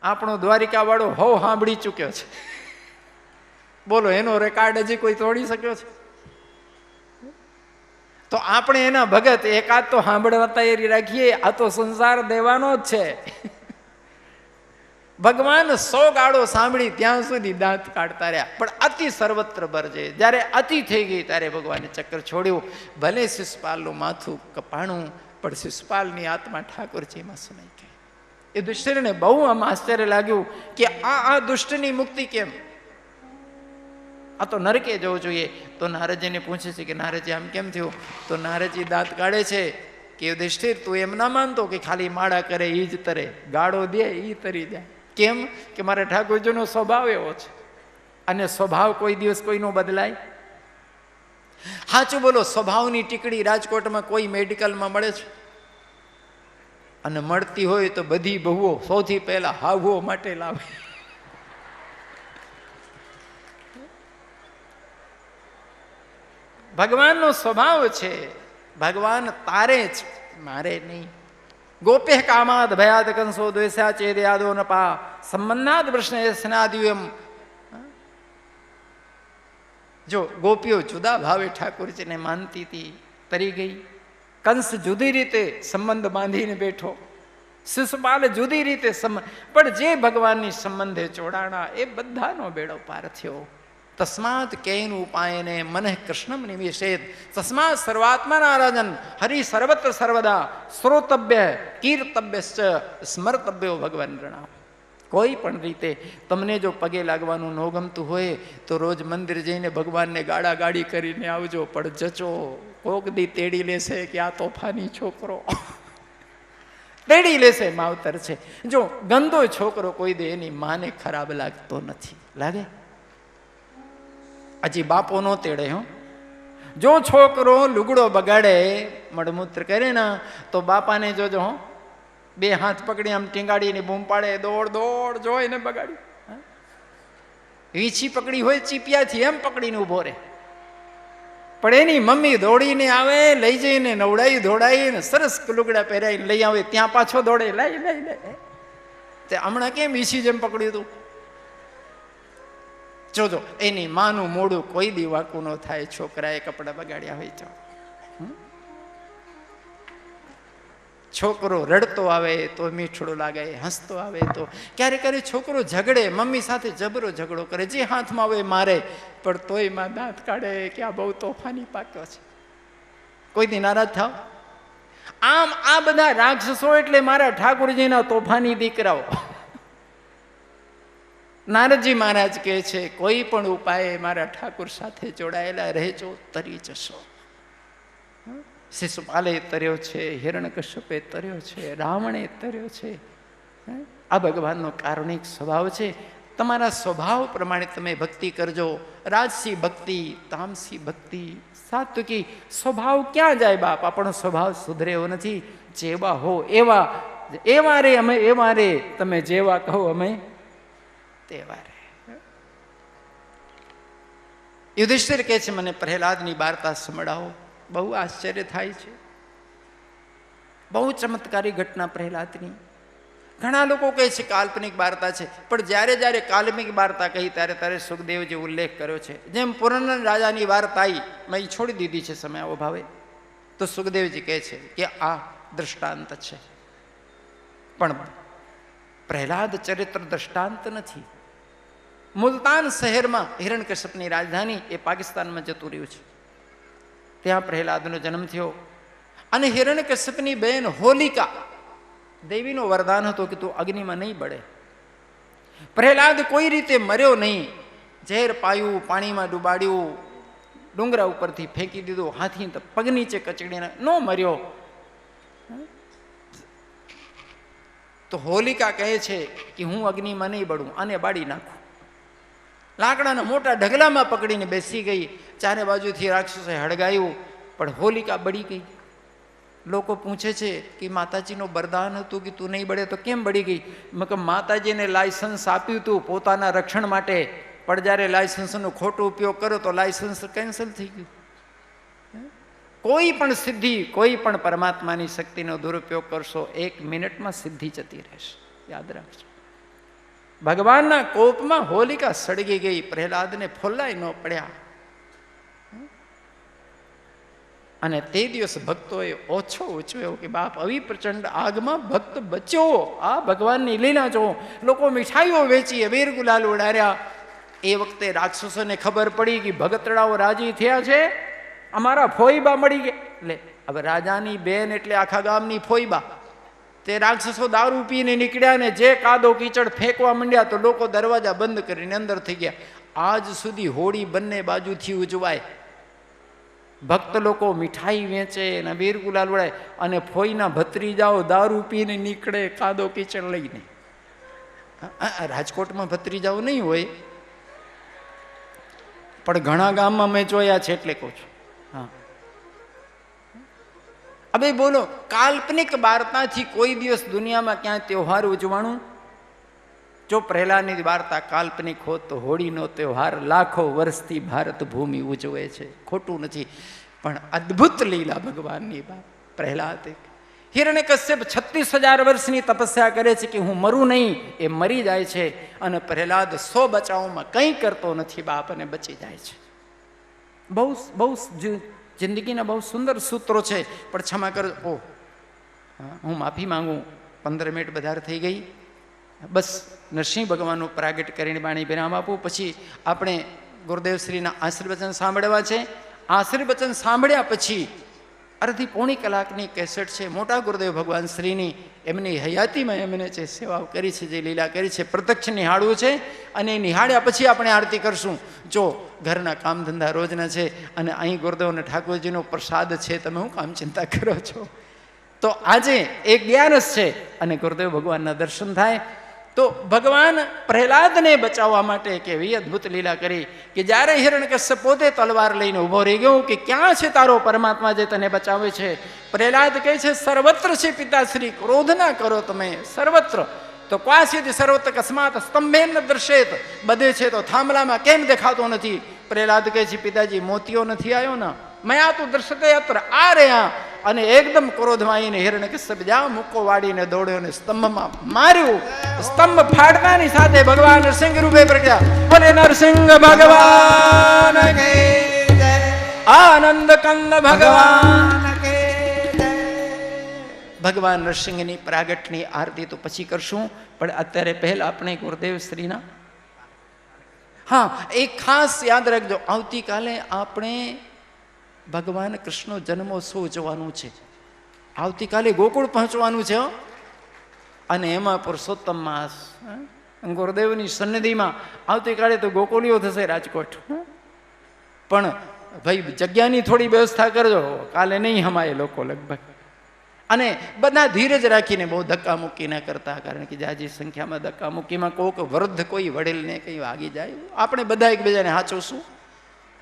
આપણો દ્વારિકા વાળો હવ સાંભળી ચૂક્યો છે. બોલો, એનો રેકોર્ડ હજી કોઈ તોડી શક્યો છે? તો આપણે એના ભગત એકાદ તો સાંભળવા તૈયારી રાખીએ. આ તો સંસાર દેવાનો જ છે. ભગવાન 100 ગાળો સાંભળી ત્યાં સુધી દાંત કાઢતા રહ્યા, પણ અતિ સર્વત્ર બરજે. જ્યારે અતિ થઈ ગઈ ત્યારે ભગવાને ચક્કર છોડ્યું. ભલે શિષપાલનું માથું કપાણું, પણ શિષપાલની આત્મા ઠાકોરજીમાં સમાઈ ગઈ. એ દુષ્ટને બહુ આમ આશ્ચર્ય લાગ્યું કે આ દુષ્ટની મુક્તિ કેમ? આ તો નરકે જવું જોઈએ. તો નારદજીને પૂછે છે કે નારદજી આમ કેમ થયું? તો નારદજી દાંત કાઢે છે કે યુધિષ્ઠિર, તું એમ ના માનતો કે ખાલી માળા કરે એ જ તરે, ગાળો દે એ તરી જાય. કેમ? કે મારા ઠાકોરજીનો સ્વભાવ એવો છે, અને સ્વભાવ કોઈ દિવસ કોઈનો બદલાય? સાચું બોલો, સ્વભાવની ટીકડી રાજકોટમાં કોઈ મેડિકલમાં મળે છે? અને મળતી હોય તો બધી બહુઓ સૌથી પહેલા હાવવો માટે લાવે. ભગવાનનો સ્વભાવ છે, ભગવાન તારે જ, મારે નહીં. ગોપે કામાદ ભયાદ કંસો દ્વેષા ચેદ યાદો ન પા સંબંધાદ પ્રશ્ન સ્નાદ્યુએમ. જો ગોપીઓ જુદા ભાવે ઠાકોરજીને માનતી હતી, તરી ગઈ. કંસ જુદી રીતે સંબંધ બાંધીને બેઠો, શિશુપાલ જુદી રીતે સંબંધ, પણ જે ભગવાનની સંબંધે જોડાણા એ બધાનો બેડો પાર થયો. તસ્માત કેન ઉપાયને મનઃ કૃષ્ણમ નિવેશેત. તસ્માત સર્વાત્માના રાજન હરિ સર્વત્ર સર્વદા શ્રોતવ્ય કીર્તવ્યશ્ચ સ્મર્તવ્યો ભગવાન રણામ. કોઈ પણ રીતે તમને જો પગે લાગવાનું ન ગમતું હોય તો રોજ મંદિર જઈને ભગવાનને ગાડા ગાડી કરીને આવજો, પણ જચો. કોક દી તેડી લેશે કે આ તોફાની છોકરો, તેડી લેશે, માવતર છે. જો ગંદો છોકરો કોઈ દે એની માને ખરાબ લાગતો નથી, લાગે? હજી બાપો નો તેડે. જો છોકરો લુગડો બગાડે, મળમૂત્ર કરે ને, તો બાપાને જોજો, બે હાથ પકડી આમ ટીંગાડીને બૂમ પાડે, દોડ દોડ જોઈને બગાડી. વીછી પકડી હોય ચીપિયાથી એમ પકડીને ઉભો રહે. પણ એની મમ્મી દોડીને આવે, લઈ જઈને નવડાવી ધોડાવીને સરસ લુગડા પહેરાવીને લઈ આવે, ત્યાં પાછો દોડે, લઈ લઈ લે. તે હમણાં કેમ વીછી જેમ પકડ્યું હતું? જોજો, એની માનું મોડું કોઈ દી વાંકું ન થાય. છોકરાએ કપડા બગાડ્યા હોય તો છોકરો રડતો આવે તો મીઠડો લાગે, હસતો આવે તો ક્યારેક ક્યારેક છોકરો ઝઘડે, મમ્મી સાથે જબરો ઝઘડો કરે, જે હાથમાં આવે મારે, પણ તોય માં દાંત કાઢે કે આ બહુ તોફાની પાક્યો છે. કોઈ દી નારાજ થાવ? આમ આ બધા રાક્ષસો એટલે મારા ઠાકોરજીના તોફાની દીકરાઓ. નારદજી મહારાજ કહે છે, કોઈ પણ ઉપાય મારા ઠાકુર સાથે જોડાયેલા રહેજો, તરી જશો. શિશુપાલે તર્યો છે, હિરણ્યકશ્યપે તર્યો છે, રાવણે તર્યો છે. આ ભગવાનનો કારુણિક સ્વભાવ છે. તમારા સ્વભાવ પ્રમાણે તમે ભક્તિ કરજો. રાજસી ભક્તિ, તામસી ભક્તિ, સાત્વિકી સ્વભાવ ક્યાં જાય બાપ? આપણો સ્વભાવ સુધરે એવો નથી. જેવા હો એવા, એવા રે અમે, એવા રે તમે, જેવા કહો અમે તેવા રે. યુધિષ્ઠિર કહે છે, મને પ્રહલાદની વાર્તા સંભળાવો. બહુ આશ્ચર્ય થાય છે. બહુ ચમત્કારી ઘટના પ્રહલાદની. ઘણા લોકો કહે છે કાલ્પનિક વાર્તા છે, પણ જ્યારે જ્યારે કાલ્પનિક વાર્તા કહી ત્યારે ત્યારે સુખદેવજી ઉલ્લેખ કર્યો છે. જેમ પુરંદર રાજાની વાર્તા આવી, મેં છોડી દીધી છે સમય અભાવે, તો સુખદેવજી કહે છે કે આ દૃષ્ટાંત છે, પણ પ્રહલાદ ચરિત્ર દૃષ્ટાંત નથી. મુલતાન શહેરમાં હિરણ્યકશ્યપની રાજધાની એ પાકિસ્તાનમાં જતું રહ્યું છે. ત્યાં પ્રહલાદનો જન્મ થયો. અને હિરણ્યકશ્યપની બહેન હોલિકા દેવીનો વરદાન હતો કે તું અગ્નિમાં નહીં બળે. પ્રહલાદ કોઈ રીતે મર્યો નહીં. ઝેર પાયું, પાણીમાં ડૂબાડ્યું, ડુંગરા ઉપરથી ફેંકી દીધું, હાથી પગ નીચે કચડીને ન મર્યો. તો હોલિકા કહે છે કે હું અગ્નિમાં નહીં બળું, આને બાળી નાખું. લાકડાના મોટા ઢગલામાં પકડીને બેસી ગઈ. ચારે બાજુથી રાક્ષસે હળગાયું, પણ હોલિકા બળી ગઈ. લોકો પૂછે છે કે માતાજીનું વરદાન હતું કે તું નહીં બળે, તો કેમ બળી ગઈ? માતાજીને લાયસન્સ આપ્યું હતું પોતાના રક્ષણ માટે, પણ જ્યારે લાયસન્સનો ખોટો ઉપયોગ કર્યો તો લાયસન્સ કેન્સલ થઈ ગયું. કોઈ પણ સિદ્ધિ, કોઈ પણ પરમાત્માની શક્તિનો દુરુપયોગ કરશો, 1 મિનિટમાં સિદ્ધિ જતી રહેશે. યાદ રાખજો. ભગવાનના કોપમાં હોલિકા સળગી ગઈ, પ્રહલાદને ફોલ્લાય ન પડ્યા. અને તે દિવસ ભક્તોએ ઓછો ઉચવ્યો કે બાપ આવી પ્રચંડ આગમાં ભક્ત બચ્યો. આ ભગવાનની લીલા જો. લોકો મીઠાઈઓ વેચી, અબીર ગુલાલ ઉડાડ્યા. એ વખતે રાક્ષસોને ખબર પડી કે ભગતડાઓ રાજી થયા છે, અમારા ફોઈબા મળી ગયા. એટલે હવે રાજાની બેન એટલે આખા ગામની ફોઈબા. તે રાક્ષસો દારૂ પીને નીકળ્યા ને જે કાદો કીચડ ફેંકવા માંડ્યા તો લોકો દરવાજા બંધ કરીને અંદર થઈ ગયા. આજ સુધી હોળી બંને બાજુથી ઉજવાય. ભક્ત લોકો મીઠાઈ વેચે ને અબીર ગુલાલ ઉડાય, અને ફોઈના ભત્રીજાઓ દારૂ પીને નીકળે કાદો કીચડ લઈને. રાજકોટમાં ભત્રીજાઓ નહીં હોય, પણ ઘણા ગામમાં મેં જોયા છે એટલે કહું છું. હા, હવે બોલો, કાલ્પનિક વાર્તાથી કોઈ દિવસ દુનિયામાં ક્યાં તહેવાર ઉજવાણું? જો પ્રહલાદની વાર્તા કાલ્પનિક હોત તો હોળીનો તહેવાર લાખો વર્ષથી ભારત ભૂમિ ઉજવે છે. ખોટું નથી, પણ અદ્ભુત લીલા ભગવાનની વાત. પ્રહલાદ હિરણ્યકશ્યપ 36,000 વર્ષની તપસ્યા કરે છે કે હું મરું નહીં, એ મરી જાય છે. અને પ્રહલાદ 100 બચાવમાં કંઈ કરતો નથી બાપ, અને બચી જાય છે. બહુ જિંદગીના બહુ સુંદર સૂત્રો છે. પણ ક્ષમા કરજો, ઓહ હું માફી માંગુ, 15 મિનિટ વધારે થઈ ગઈ. બસ નરસિંહ ભગવાનનું પ્રાગટ કરીને બાણી વિરામ આપું. પછી આપણે ગુરુદેવશ્રીના આશીર્વચન સાંભળવા છે. આશીર્વચન સાંભળ્યા પછી અડધી પોણી કલાકની કેસેટ છે મોટા ગુરુદેવ ભગવાન શ્રીની. એમની હયાતીમાં એમને જે સેવાઓ કરી છે, જે લીલા કરી છે, પ્રત્યક્ષ નિહાળવું છે. અને નિહાળ્યા પછી આપણે આરતી કરશું. જો ઘરના કામ ધંધા રોજના છે, અને અહીં ગુરુદેવ અને ઠાકોરજીનો પ્રસાદ છે, તમે શું કામ ચિંતા કરો છો? તો આજે એક જ્ઞાનસ છે, અને ગુરુદેવ ભગવાનના દર્શન થાય. તો ભગવાન પ્રહલાદને બચાવવા માટે કેવી અદ્ભુત લીલા કરી કે જ્યારે હિરણ્યકશ્યપ પોતે તલવાર લઈને ઊભો રહી ગયો કે ક્યાં છે તારો પરમાત્મા જે તને બચાવે છે? પ્રહલાદ કહે છે સર્વત્ર છે પિતાશ્રી, ક્રોધ ના કરો તમે, સર્વત્ર. તો ક્વાસિત સર્વત્ર કસ્માત સ્તંભેન દર્શેત, બધે છે તો થાંભલામાં કેમ દેખાતો નથી? પ્રહલાદ કહે છે પિતાજી મોતિયો નથી આવ્યો ને, મયા તું દર્શતે અત્ર આ રહ્યા. અને એકદમ ક્રોધમાં આવીને હિરણ્યકશ્યપ જા મુક્કો વાળીને દોડ્યો અને સ્તંભમાં માર્યું. સ્તંભ ફાટવાની સાથે ભગવાન નરસિંહ રૂપે પ્રગટ્યા. બોલે નરસિંહ ભગવાન કે જય, આનંદ કંદ ભગવાન કે જય. ભગવાન નરસિંહની પ્રાગટની આરતી તો પછી કરશું, પણ અત્યારે પહેલા આપણે ગુરુદેવ શ્રીના. હા, એક ખાસ યાદ રાખજો, આવતીકાલે આપણે ભગવાન કૃષ્ણ જન્મોત્સવ ઉજવવાનું છે. આવતીકાલે ગોકુળ પહોંચવાનું છે, અને એમાં પુરુષોત્તમ માસ ગુરુદેવની સન્નિધિમાં. આવતીકાલે તો ગોકુળીઓ થશે રાજકોટ. પણ ભાઈ જગ્યાની થોડી વ્યવસ્થા કરજો, કાલે નહીં હમાય લોકો લગભગ. અને બધા ધીરજ રાખીને, બહુ ધક્કા મૂકી ના કરતા, કારણ કે જાજી સંખ્યામાં ધક્કા મૂકીમાં કોઈક વૃદ્ધ કોઈ વડીલને કંઈ વાગી જાય. આપણે બધા એકબીજાને હાચવશું.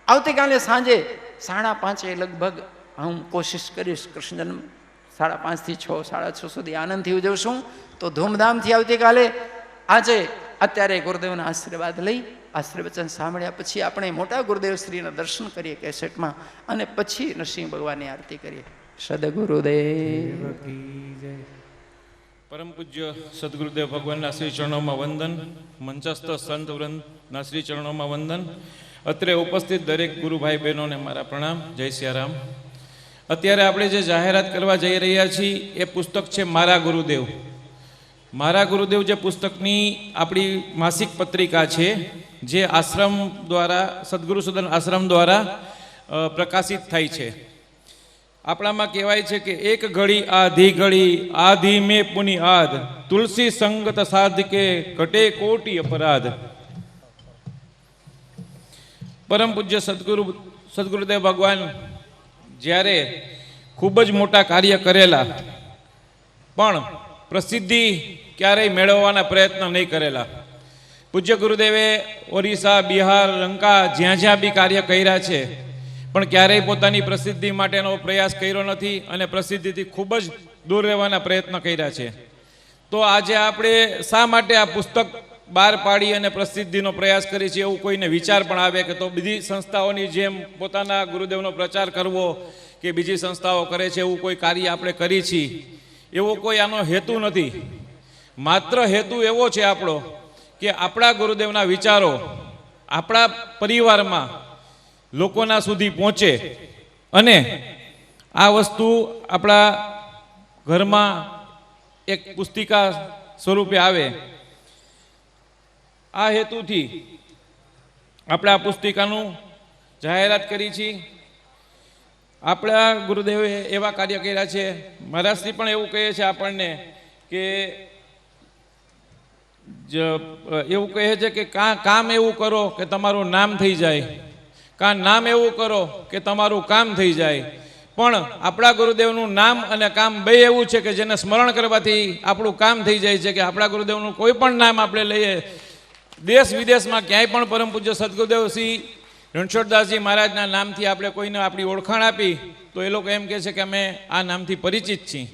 આવતીકાલે સાંજે 5:30 લગભગ હું કોશિશ કરીશ કૃષ્ણ જન્મ 5:30 થી 6, 6:30 સુધી આનંદથી ઉજવશું. તો ધૂમધામથી આવતીકાલે. આજે અત્યારે ગુરુદેવના આશીર્વાદ લઈ આશીર્વચન સાંભળ્યા પછી આપણે મોટા ગુરુદેવ શ્રીના દર્શન કરીએ કેસેટમાં, અને પછી નરસિંહ ભગવાનની આરતી કરીએ. સદગુરુદેવ કી જય. પરમ પૂજ્ય સદગુરુદેવ ભગવાનના શ્રી ચરણોમાં વંદન. મંચસ્થ સંત વૃંદના શ્રી ચરણોમાં વંદન. અત્રે ઉપસ્થિત દરેક ગુરુ ભાઈ બહેનોને મારા પ્રણામ. જય સિયારામ. અત્યારે આપણે જે જાહેરાત કરવા જઈ રહ્યા છીએ એ પુસ્તક છે મારા ગુરુદેવ. મારા ગુરુદેવ જે પુસ્તકની આપણી માસિક પત્રિકા છે, જે આશ્રમ દ્વારા, સદગુરુ સદન આશ્રમ દ્વારા પ્રકાશિત થાય છે. આપણામાં કહેવાય છે કે એક ઘડી આધી ઘડી આધી મેં પુની આદ, તુલસી સંગત સાધકે ઘટે કોટી અપરાધ. પરમ પૂજ્ય સદગુરુદેવ ભગવાન જ્યારે ખૂબ જ મોટા કાર્ય કરેલા, પણ પ્રસિદ્ધિ ક્યારેય મેળવવાના પ્રયત્ન નહીં કરેલા. પૂજ્ય ગુરુદેવે ઓરિસ્સા, બિહાર, લંકા જ્યાં જ્યાં બી કાર્ય કર્યા છે, પણ ક્યારેય પોતાની પ્રસિદ્ધિ માટેનો પ્રયાસ કર્યો નથી, અને પ્રસિદ્ધિથી ખૂબ જ દૂર રહેવાના પ્રયત્ન કર્યા છે. તો આજે આપણે શા માટે આ પુસ્તક બહાર પાડી અને પ્રસિદ્ધિનો પ્રયાસ કરી છે, એવું કોઈને વિચાર પણ આવે કે તો બીજી સંસ્થાઓની જેમ પોતાના ગુરુદેવનો પ્રચાર કરવો કે બીજી સંસ્થાઓ કરે છે એવું કોઈ કાર્ય આપણે કરી છીએ, એવો કોઈ આનો હેતુ નથી. માત્ર હેતુ એવો છે આપણો કે આપણા ગુરુદેવના વિચારો આપણા પરિવારમાં લોકોના સુધી પહોંચે અને આ વસ્તુ આપણા ઘરમાં એક પુસ્તિકા સ્વરૂપે આવે, આ હેતુથી આપણે આ પુસ્તિકાનું જાહેરાત કરી છે. આપણા ગુરુદેવે એવા કાર્ય કર્યા છે. મહારાજશ્રી પણ એવું કહે છે આપણને કે એવું કહે છે કે કામ એવું કરો કે તમારું નામ થઈ જાય, નામ એવું કરો કે તમારું કામ થઈ જાય. પણ આપણા ગુરુદેવનું નામ અને કામ બે એવું છે કે જેને સ્મરણ કરવાથી આપણું કામ થઈ જાય છે. કે આપણા ગુરુદેવનું કોઈ પણ નામ આપણે લઈએ, દેશ વિદેશમાં ક્યાંય પણ પરમ પૂજ્ય સદગુરુદેવ શ્રી રણછોડદાસજી મહારાજના નામથી આપણે કોઈને આપણી ઓળખાણ આપી તો એ લોકો એમ કહે છે કે અમે આ નામથી પરિચિત છીએ.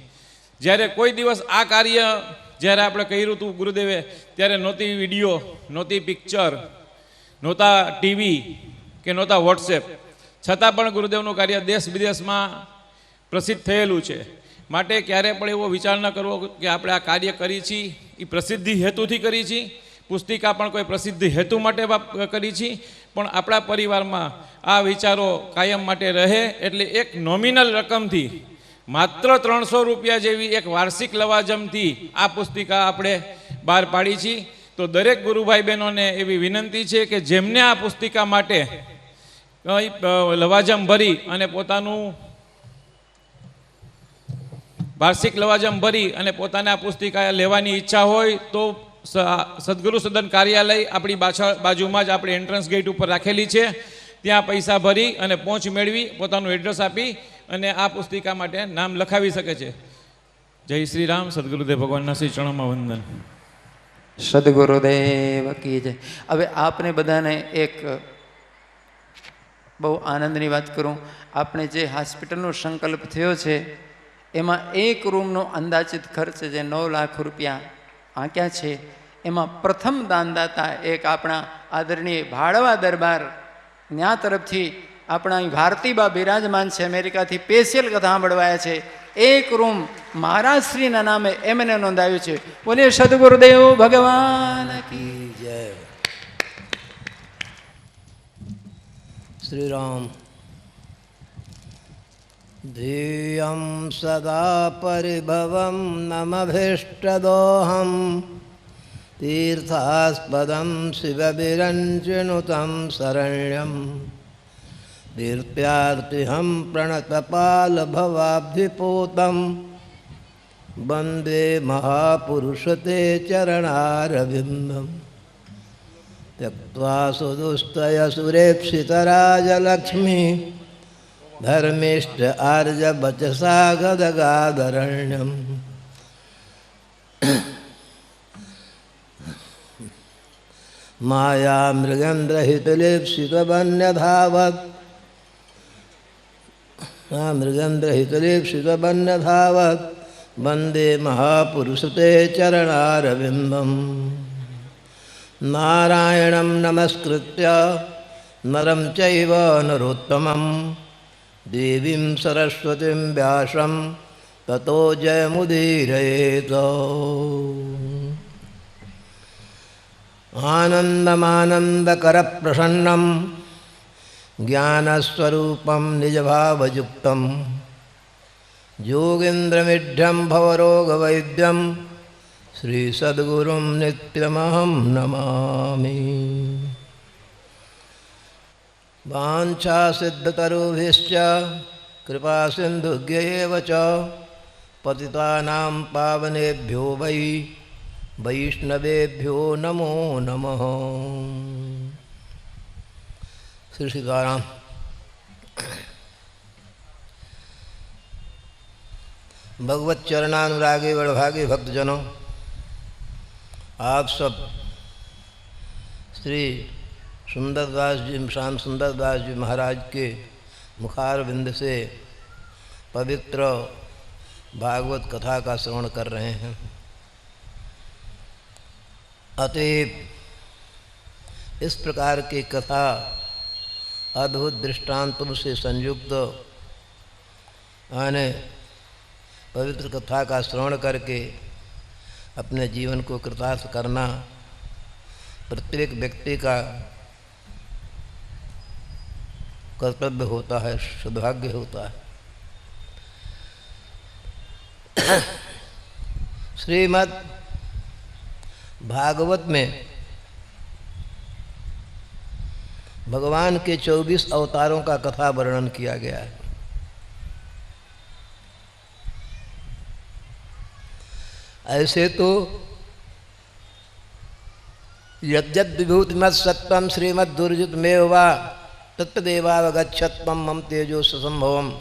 જ્યારે કોઈ દિવસ આ કાર્ય જ્યારે આપણે કર્યું હતું ગુરુદેવે, ત્યારે નહોતી વિડીયો, નહોતી પિક્ચર, નહોતા ટીવી કે નહોતા વોટ્સએપ, છતાં પણ ગુરુદેવનું કાર્ય દેશ વિદેશમાં પ્રસિદ્ધ થયેલું છે. માટે ક્યારે પણ એવો વિચાર ન કરવો કે આપણે આ કાર્ય કરી છીએ એ પ્રસિદ્ધિ હેતુથી કરી છીએ. પુસ્તિકા પણ કોઈ પ્રસિદ્ધિ હેતુ માટે કરી છે, પણ આપણા પરિવારમાં આ વિચારો કાયમ માટે રહે. એટલે એક નોમિનલ રકમથી માત્ર 300 રૂપિયા જેવી એક વાર્ષિક લવાજમથી આ પુસ્તિકા આપણે બહાર પાડી છે. તો દરેક ગુરુભાઈ બહેનોને એવી વિનંતી છે કે જેમને આ પુસ્તિકા માટે લવાજમ ભરી અને પોતાનું વાર્ષિક લવાજમ ભરી અને પોતાને આ પુસ્તિકા લેવાની ઈચ્છા હોય તો સદગુરુ સદન કાર્યાલય આપણી બાજુમાં જ આપણે એન્ટ્રન્સ ગેટ ઉપર રાખેલી છે. ત્યાં પૈસા ભરી અને પહોંચ મેળવી પોતાનું એડ્રેસ આપી અને આ પુસ્તિકા માટે નામ લખાવી શકે છે. જય શ્રી રામ. સદગુરુદેવ ભગવાનના શ્રી ચરણોમાં વંદન. સદગુરુદેવ કી જય. હવે આપને બધાને એક બહુ આનંદની વાત કરું. આપણે જે હોસ્પિટલનો સંકલ્પ થયો છે એમાં એક રૂમનો અંદાજિત ખર્ચ જે 9 લાખ રૂપિયા આંક્યા છે, એમાં પ્રથમ દાનદાતા એક આપણા આદરણીય ભાડવા દરબાર ન્યા તરફથી આપણા અહીં ભારતીબા બિરાજમાન છે, અમેરિકાથી સ્પેશિયલ કથા સાંભળવાયા છે. એક રૂમ મહારાજશ્રીના નામે એમને નોંધાયું છે. બોલે સદગુરુદેવ ભગવાન કી જય. શ્રી રામ. ધિયં સદા પરિભવં નમભીષ્ટદોહં તીર્થાસ્પદં શિવબિરંચિનુतं શરણ્યં દીર્પ્યાર્તિહં પ્રણતપાલભવાબ્ધિપૂतं વંદે મહાપુરુષતે ચરણારવિંદં त्यक्त्वा सुदुस्तयसुरेप्सितराजलक्ष्मी धर्मिष्ठ आर्यवचसा गदगादरण्यम् मृगेन्द्रहितलेप्सितवन्यधावत् वन्दे महापुरुषते चरणारविन्दम् नारायणं नमस्कृत्य नरं चैव नरोत्तमं देवीं सरस्वतीं व्यासं ततो जयमुदीरयेत्। आनन्दमानन्दकरप्रसन्नं ज्ञानस्वरूपं निजभावयुक्तं योगीन्द्रमिढ्यं भवरोगवैद्यं श्री सद्गुरुं नित्यमहं नमामि। वाञ्छासिद्धतरुभ्यश्च कृपासिन्धुभ्यैव च पतितानां पावनेभ्यो वै वैष्णवेभ्यो नमो नमः। श्री सीताराम। भगवत चरणानुरागी वड़भागी भक्तजनों, आप सब श्री सुंदरदास जी, श्याम सुंदरदास जी महाराज के मुखारविंद से पवित्र भागवत कथा का श्रवण कर रहे हैं। अतएव इस प्रकार की कथा अद्भुत दृष्टांतों से संयुक्त आने पवित्र कथा का श्रवण करके अपने जीवन को कृतार्थ करना प्रत्येक व्यक्ति का कर्तव्य होता है, सौभाग्य होता है। श्रीमद् भागवत में भगवान के 24 अवतारों का कथा वर्णन किया गया है। ऐसे तो यद्यद् विभूतिमत् सत्वं श्रीमद् दुर्जितमेव वा तत्तदेवावगच्छत्वं मम तेजो संभवम्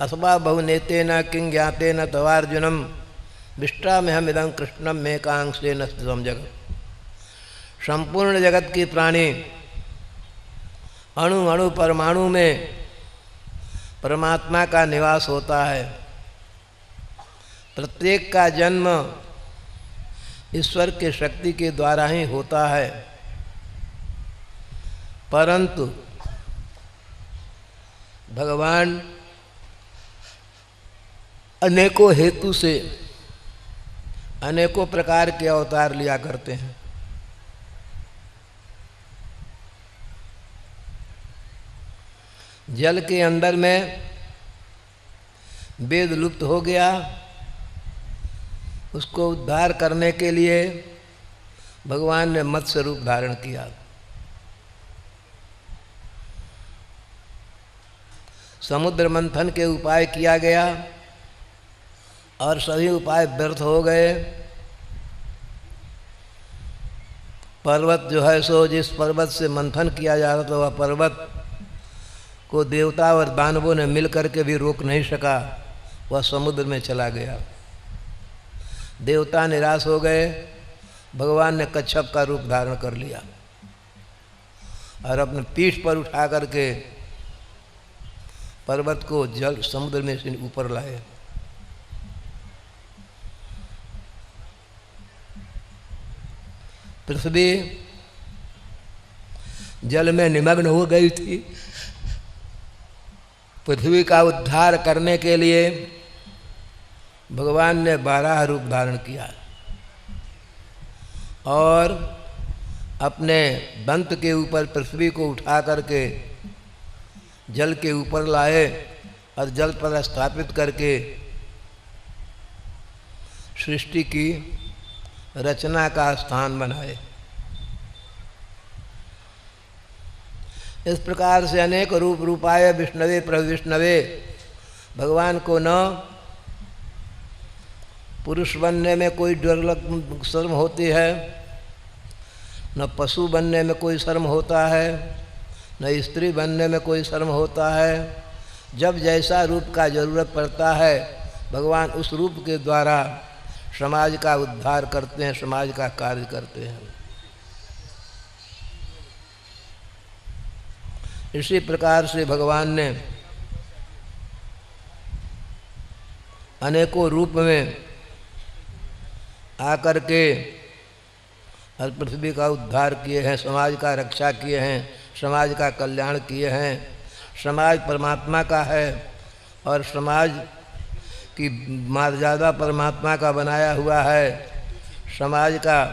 अथवा बहुनेतेन किं ज्ञातेन तवार्जुनम विष्टाम्यहमिदं कृष्णम मे कांक्षेन स्थितं जगत्। संपूर्ण जगत की प्राणी अणु अणु परमाणु में परमात्मा का निवास होता है। प्रत्येक का जन्म ईश्वर के शक्ति के द्वारा ही होता है, परंतु भगवान अनेकों हेतु से अनेकों प्रकार के अवतार लिया करते हैं। जल के अंदर में वेद लुप्त हो गया, उसको उद्धार करने के लिए भगवान ने मत्स्य रूप धारण किया। समुद्र मंथन के उपाय किया गया और सभी उपाय व्यर्थ हो गए। पर्वत जो है सो जिस पर्वत से मंथन किया जा रहा था वह पर्वत को देवता और दानवों ने मिल करके भी रोक नहीं सका, वह समुद्र में चला गया। देवता निराश हो गए, भगवान ने कच्छप का रूप धारण कर लिया और अपने पीठ पर उठा करके पर्वत को जल समुद्र में से ऊपर लाए। पृथ्वी जल में निमग्न हो गई थी। पृथ्वी का उद्धार करने के लिए भगवान ने 12 रूप धारण किया और अपने दंत के ऊपर पृथ्वी को उठा करके जल के ऊपर लाए और जल पर स्थापित करके सृष्टि की रचना का स्थान बनाए। इस प्रकार से अनेक रूप रूपाय विष्णवे प्रभु विष्णवे, भगवान को न पुरुष बनने में कोई डर शर्म होती है, न पशु बनने में कोई शर्म होता है, न स्त्री बनने में कोई शर्म होता है। जब जैसा रूप का जरूरत पड़ता है भगवान उस रूप के द्वारा समाज का उद्धार करते हैं, समाज का कार्य करते हैं। इसी प्रकार से भगवान ने अनेकों रूप में आकर के हर पृथ्वी का उद्धार किए हैं, समाज का रक्षा किए हैं, समाज का कल्याण किए हैं। समाज परमात्मा का है और समाज की मर्यादा परमात्मा का बनाया हुआ है। समाज का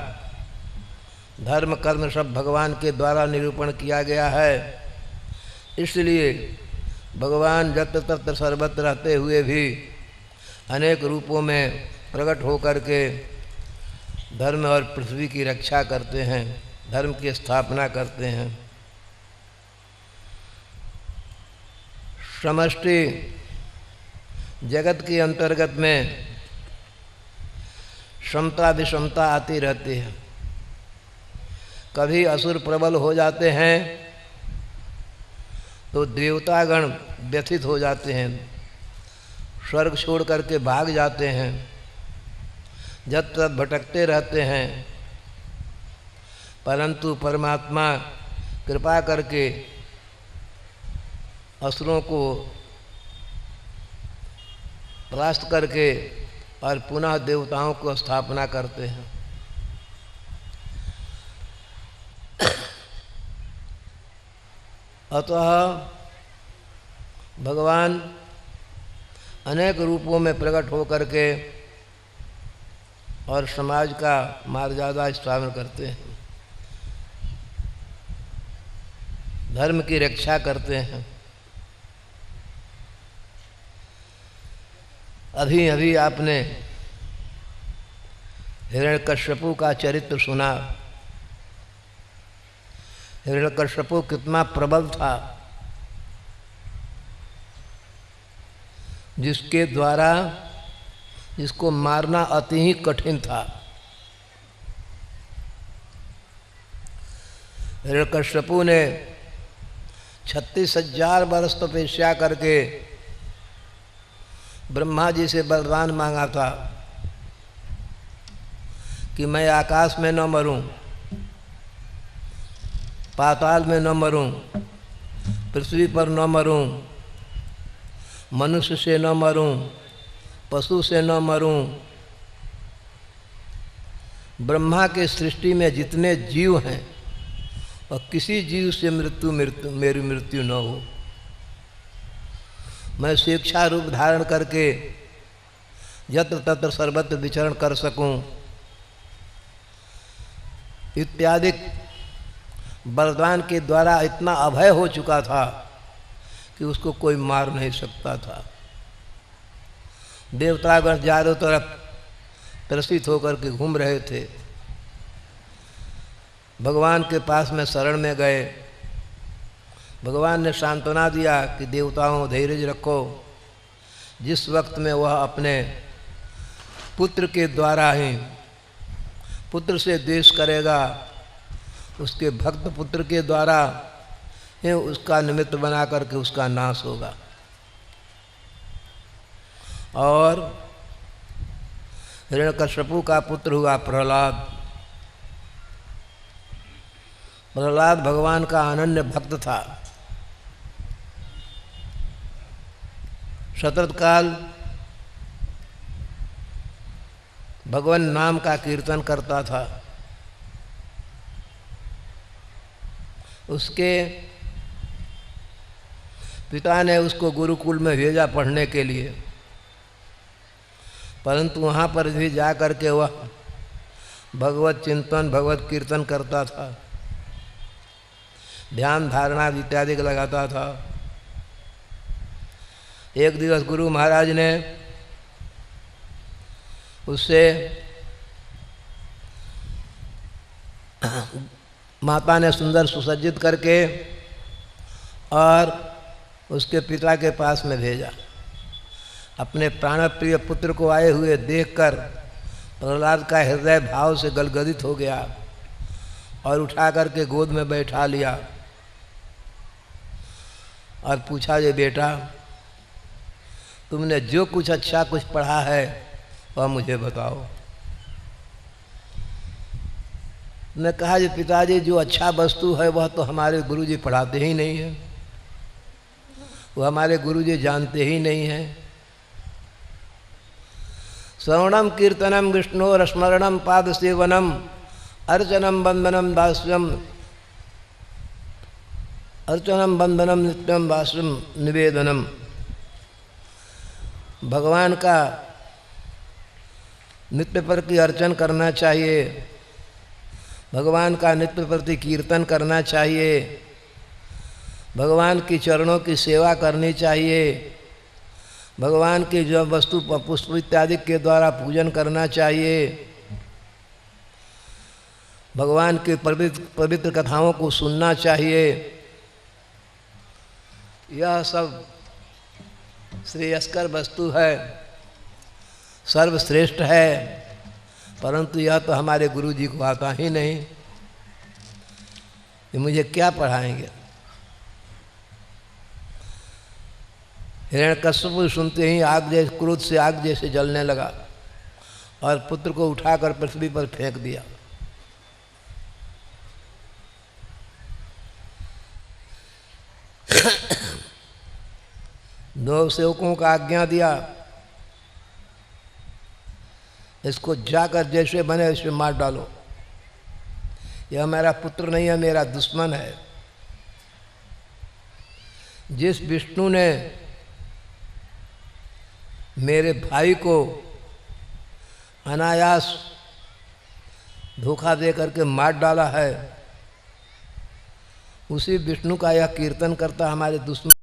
धर्म कर्म सब भगवान के द्वारा निरूपण किया गया है। इसलिए भगवान जत्र तत्र सर्वत्र रहते हुए भी अनेक रूपों में प्रकट होकर के धर्म और पृथ्वी की रक्षा करते हैं, धर्म की स्थापना करते हैं। समष्टि जगत के अंतर्गत में समता विषमता आती रहती है। कभी असुर प्रबल हो जाते हैं तो देवतागण व्यथित हो जाते हैं, स्वर्ग छोड़ करके भाग जाते हैं, जब तक भटकते रहते हैं। परंतु परमात्मा कृपा करके असुरों को परास्त करके और पुनः देवताओं को स्थापना करते हैं। अतः भगवान अनेक रूपों में प्रकट होकर के और समाज का मर्यादा स्थापना करते हैं। धर्म की रक्षा करते हैं। अभी अभी आपने हिरण्यकश्यपु का चरित्र सुना। हिरण्यकश्यपु कितना प्रबल था, जिसके द्वारा जिसको मारना अति ही कठिन था। हिरण्यकश्यपु ने 36,000 वर्ष तपस्या करके ब्रह्मा जी से वरदान मांगा था कि मैं आकाश में न मरूं, पाताल में न मरूं, पृथ्वी पर न मरूं, मनुष्य से न मरूं, पशु से न मरूं। ब्रह्मा के सृष्टि में जितने जीव हैं और किसी जीव से मेरी मृत्यु न हो। मैं शिक्षा रूप धारण करके यत्र तत्र सर्वत्र विचरण कर सकूं, इत्यादि वरदान के द्वारा इतना अभय हो चुका था कि उसको कोई मार नहीं सकता था। देवतागण चारों तरफ त्रसित होकर के घूम रहे थे। भगवान के पास में शरण में गए। भगवान ने सांत्वना दिया कि देवताओं धैर्य रखो। जिस वक्त में वह अपने पुत्र के द्वारा ही पुत्र से द्वेष करेगा, उसके भक्त पुत्र के द्वारा ही उसका निमित्त बना करके उसका नाश होगा। और हिरण्यकश्यपु का पुत्र हुआ प्रहलाद। प्रहलाद भगवान का अनन्य भक्त था। शतरथ काल भगवान नाम का कीर्तन करता था। उसके पिता ने उसको गुरुकुल में भेजा पढ़ने के लिए, परंतु वहाँ पर भी जा कर के वह भगवत चिंतन भगवत कीर्तन करता था, ध्यान धारणा इत्यादि लगाता था। एक दिवस गुरु महाराज ने उससे माता ने सुंदर सुसज्जित करके और उसके पिता के पास में भेजा। अपने प्राणप्रिय पुत्र को आए हुए देखकर प्रहलाद का हृदय भाव से गलगदित हो गया और उठा करके गोद में बैठा लिया और पूछा, ये बेटा तुमने जो कुछ अच्छा कुछ पढ़ा है वह मुझे बताओ। ने कहा, जी पिताजी जो अच्छा वस्तु है वह तो हमारे गुरुजी पढ़ाते ही नहीं हैं, वो हमारे गुरुजी जानते ही नहीं हैं। श्रवणम कीर्तनम विष्णु स्मरणम पाद सेवनम अर्चनम बंदनम दास्यम अर्चनम बंदनम नित्यम वास्यम निवेदनम। भगवान का नित्य प्रति अर्चन करना चाहिए, भगवान का नित्य प्रति कीर्तन करना चाहिए, भगवान की चरणों की सेवा करनी चाहिए, भगवान की जो वस्तु पुष्प इत्यादि के द्वारा पूजन करना चाहिए, भगवान की पवित्र कथाओं को सुनना चाहिए। यह सब श्रेयस्कर वस्तु है, सर्वश्रेष्ठ है, परंतु यह तो हमारे गुरु जी को आता ही नहीं। ये मुझे क्या पढ़ाएंगे। हिरण्यकश्यप सुनते ही आग जैसे क्रोध से आग जैसे जलने लगा और पुत्र को उठाकर पृथ्वी पर फेंक दिया। दो सेवकों का आज्ञा दिया, इसको जाकर जैसे बने वैसे मार डालो, यह मेरा पुत्र नहीं है, मेरा दुश्मन है। जिस विष्णु ने मेरे भाई को अनायास धोखा दे करके मार डाला है, उसी विष्णु का यह कीर्तन करता हमारे दुश्मन